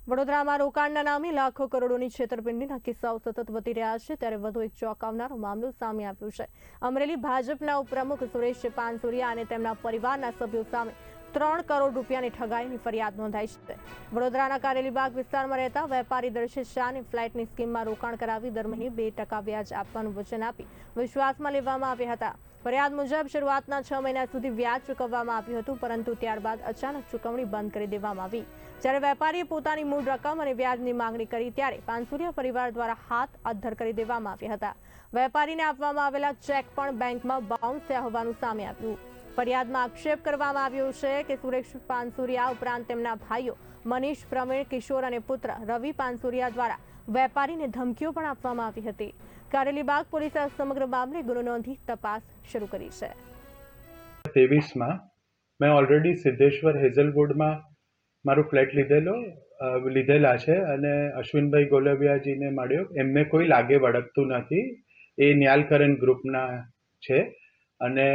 વડોદરામાં રોકાણના નામે લાખો કરોડોની છેતરપિંડીના કિસ્સાઓ સતત વધી રહ્યા છે, ત્યારે વધુ એક ચોંકાવનારો મામલો સામે આવ્યો છે। અમરેલી ભાજપના ઉપપ્રમુખ સુરેશ પાનસુરિયા અને તેમના પરિવારના સભ્યો સામે 3 કરોડ રૂપિયાની ઠગાઈની ફરિયાદ નોંધાઈ છે। વડોદરાના કારેલીબાગ વિસ્તારમાં રહેતા વેપારી દર્શિત શાહને ફ્લેટની સ્કીમમાં રોકાણ કરાવી દર મહિને 2% વ્યાજ આપવાનું વચન આપી વિશ્વાસમાં લેવામાં આવ્યા હતા। ફરિયાદ મુજબ શરૂઆતના 6 મહિના સુધી વ્યાજ ચૂકવવામાં આવ્યું હતું, પરંતુ ત્યારબાદ અચાનક ચૂકવણી બંધ કરી દેવામાં આવી। જ્યારે વેપારીએ પોતાની મૂળ રકમ અને વ્યાજની માંગણી કરી ત્યારે પાનસુરિયા પરિવાર દ્વારા હાથ અદ્ધર કરી દેવામાં આવ્યા હતા। વેપારીને આપવામાં આવેલા ચેક પણ બેંકમાં બાઉન્સ થયા હોવાનું સામે આવ્યું। ફરિયાદમાં આક્ષેપ કરવામાં આવ્યો છે કે સુરેશ પાનસુરિયા ઉપરાંત તેમના ભાઈઓ મનીષ, પ્રવીણ, કિશોર અને પુત્ર રવિ પાનસુરિયા દ્વારા વેપારીને ધમકીઓ પણ આપવામાં આવી હતી। કારેલીબાગ પોલીસે સમગ્ર મામલે ગુનો નોંધી તપાસ શરૂ કરી છે। 23 માં મેં ઓલરેડી સિદ્ધેશ્વર હેઝલવુડમાં મારું ફ્લેટ લીધેલા છે અને અશ્વિનભાઈ ગોલવિયાજીને મળ્યો। એમને કોઈ લાગે વળગતું નથી, એ ન્યાલકરણ ગ્રુપના છે અને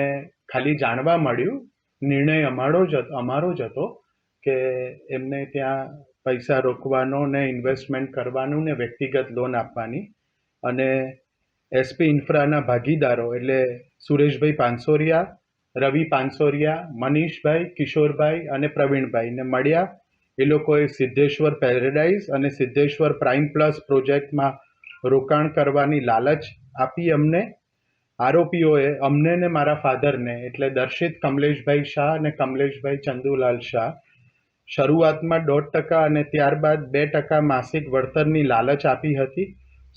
ખાલી જાણવા મળ્યું, નિર્ણય અમારો જ હતો કે એમને ત્યાં પૈસા રોકવાનો ને ઇન્વેસ્ટમેન્ટ કરવાનું ને વ્યક્તિગત લોન આપવાની, અને એસપી ઇન્ફ્રાના ભાગીદારો એટલે સુરેશભાઈ પાનસોરિયા, રવિ પાનસોરિયા, મનીષભાઈ, કિશોરભાઈ અને પ્રવીણભાઈને મળ્યા। એ લોકોએ સિદ્ધેશ્વર પેરેડાઇઝ અને સિદ્ધેશ્વર પ્રાઇમ પ્લસ પ્રોજેક્ટમાં રોકાણ કરવાની લાલચ આપી અમને। આરોપીઓએ અમને ને મારા ફાધરને એટલે દર્શિત કમલેશભાઈ શાહ અને કમલેશભાઈ ચંદુલાલ શાહ શરૂઆતમાં 1.5% અને ત્યારબાદ 2% માસિક વળતરની લાલચ આપી હતી।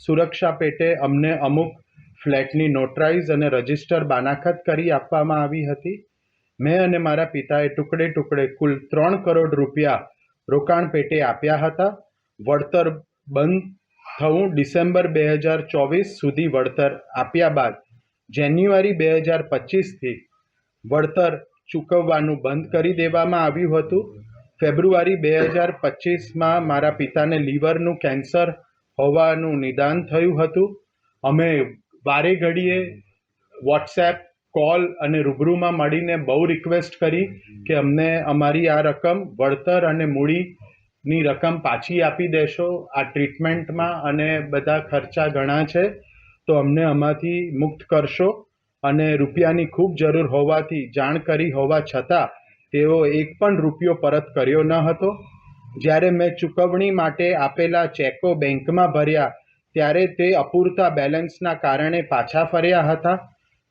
સુરક્ષા પેટે અમને અમુક ફ્લેટની નોટરાઇઝ અને રજિસ્ટર બાનાખત કરી આપવામાં આવી હતી। મેં અને મારા પિતાએ ટુકડે ટુકડે કુલ 3 કરોડ રૂપિયા રોકાણ પેટે આપ્યા હતા। વળતર બંધ થવું ડિસેમ્બર 2024 સુધી વળતર આપ્યા બાદ જાન્યુઆરી 2025થી વળતર ચૂકવવાનું બંધ કરી દેવામાં આવ્યું હતું। ફેબ્રુઆરી 2025માં મારા પિતાને લીવરનું કેન્સર હોવાનું નિદાન થયું હતું। અમે વારે ઘડીએ વોટ્સએપ, કોલ અને રૂબરૂમાં મળીને બહુ રિક્વેસ્ટ કરી કે અમને અમારી આ રકમ વળતર અને મૂડીની રકમ પાછી આપી દેશો, આ ટ્રીટમેન્ટમાં અને બધા ખર્ચા ઘણા છે તો અમને આમાંથી મુક્ત કરશો, અને રૂપિયાની ખૂબ જરૂર હોવાથી જાણ કરી હોવા છતાં તેઓ એક પણ રૂપિયો પરત કર્યો ન હતો। જ્યારે મેં ચૂકવણી માટે આપેલા ચેકો બેંકમાં ભર્યા ત્યારે તે અપૂરતા બેલેન્સના કારણે પાછા ફર્યા હતા।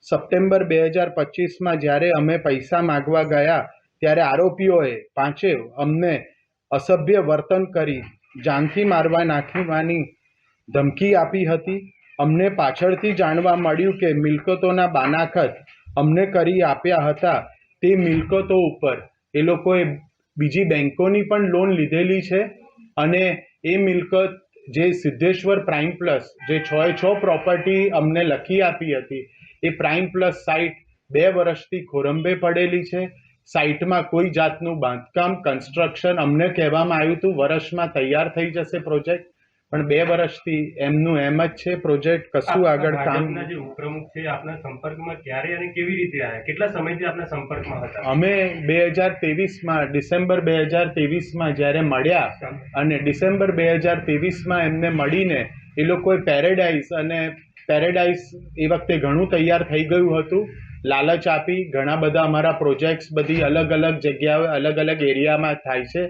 સપ્ટેમ્બર 2025માં જ્યારે અમે પૈસા માગવા ગયા ત્યારે આરોપીઓએ પાંચેય અમને અસભ્ય વર્તન કરી જાનથી મારવા નાખવાની ધમકી આપી હતી। અમને પાછળથી જાણવા મળ્યું કે મિલકતોના બાનાખત અમને કરી આપ્યા હતા, તે મિલકતો ઉપર એ લોકોએ બીજી બેંકોની પણ લોન લીધેલી છે, અને એ મિલકત જે સિદ્ધેશ્વર પ્રાઇમ પ્લસ જે 6 પ્રોપર્ટી અમને લખી આપી હતી, એ પ્રાઇમ પ્લસ સાઇટ 2 વર્ષથી ખોરંભે પડેલી છે। સાઇટમાં કોઈ જાતનું બાંધકામ, કન્સ્ટ્રક્શન, અમને કહેવામાં આવ્યું હતું વર્ષમાં તૈયાર થઈ જશે પ્રોજેક્ટ, પણ 2 વર્ષથી એમનું એમ જ છે પ્રોજેક્ટ, કશું આગળ કામ। જે ઉપપ્રમુખ છે આપના સંપર્કમાં ક્યારે અને કેવી રીતે આવ્યા, કેટલા સમયથી આપના સંપર્કમાં હતા? અમે 2023માં ડિસેમ્બર 2023માં જ્યારે મળ્યા અને ડિસેમ્બર 2023માં એમને મળીને એ લોકોએ પેરેડાઇઝ એ વખતે ઘણું તૈયાર થઈ ગયું હતું, લાલચ આપી ઘણા બધા અમારા પ્રોજેક્ટ્સ બધી અલગ અલગ જગ્યાએ અલગ અલગ એરિયામાં થાય છે,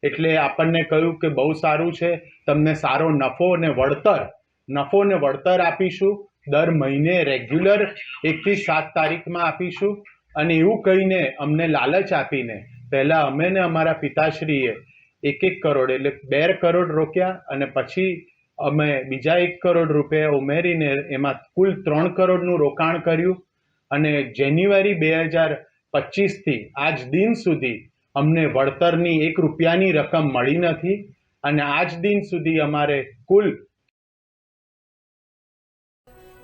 એટલે આપણને કહ્યું કે બહુ સારું છે, તમને સારો નફો ને વળતર આપીશું, દર મહિને રેગ્યુલર 1 થી 7 તારીખમાં આપીશું, અને એવું કહીને અમને લાલચ આપીને પહેલા અમે ને અમારા પિતાશ્રીએ 1 કરોડ એટલે 2 કરોડ રોક્યા, અને પછી અમે બીજા 1 કરોડ રૂપિયા ઉમેરીને એમાં કુલ 3 કરોડનું રોકાણ કર્યું, અને જાન્યુઆરી 2025થી આજ દિન સુધી અમને વળતરની 1 રૂપિયાની રકમ મળી નથી, અને આજ દિન સુધી અમારે કુલ